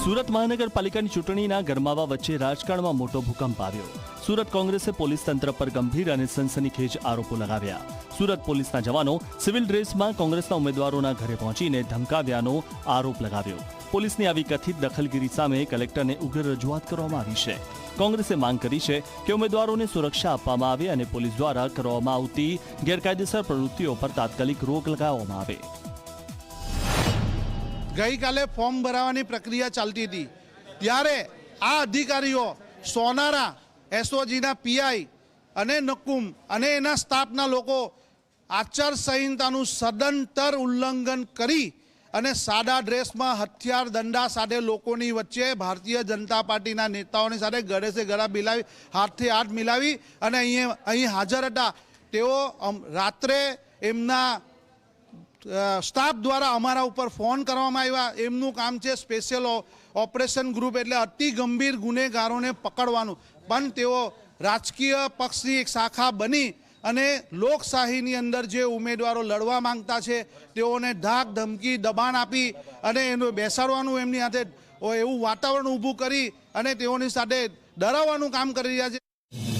સુરત મહાનગરપાલિકાની ચૂંટણીના ગરમાવા વચ્ચે રાજકારણમાં મોટો ભૂકંપ આવ્યો। સુરત કોંગ્રેસે પોલીસ તંત્ર પર ગંભીર અને સનસનીખેજ આરોપો લગાવ્યા। સુરત પોલીસના જવાનો સિવિલ ડ્રેસમાં કોંગ્રેસના ઉમેદવારોના ઘરે પહોંચીને ધમકાવ્યાનો આરોપ લગાવ્યો। પોલીસની આવી કથિત દખલગીરી સામે કલેક્ટરને ઉગ્ર રજૂઆત કરવામાં આવી છે। કોંગ્રેસે માંગ કરી છે કે ઉમેદવારોને સુરક્ષા આપવામાં આવે અને પોલીસ દ્વારા કરવામાં આવતી ગેરકાયદેસર પ્રવૃત્તિઓ પર તાત્કાલિક રોક લગાવવામાં આવે। गई काले फॉर्म भरावानी प्रक्रिया चलती थी त्यारे आ अधिकारीओ सोनारा एसओजीना पीआई अने नकुम अने एना स्टाफना लोको आचार संहितानुं सदंतर उल्लंघन करी अने सादा ड्रेस में हथियार दंडा साथे लोकोनी वच्चे भारतीय जनता पार्टीना नेताओनी साथे गळे से गळा मिलावी हाथ हाथ मिलावी अने अहीं हाजर हता। तेओ रात्रे एमना स्टाफ द्वारा अमारा ऊपर फोन करवामां आव्या। एमनुं काम छे स्पेशियल ऑपरेशन ग्रुप एटले अति गंभीर गुनेगारोने पकड़वानुं, पण तेओ राजकीय पक्षनी एक शाखा बनी अने लोकशाहीनी अंदर जे उमेदवारो लड़वा मांगता छे तेओने धाक धमकी दबाण आपी अने एने बेसाडवानुं एमनी हाथे एवुं वातावरण ऊभुं करी अने तेओनी साथे डराववानुं काम करी रह्या छे।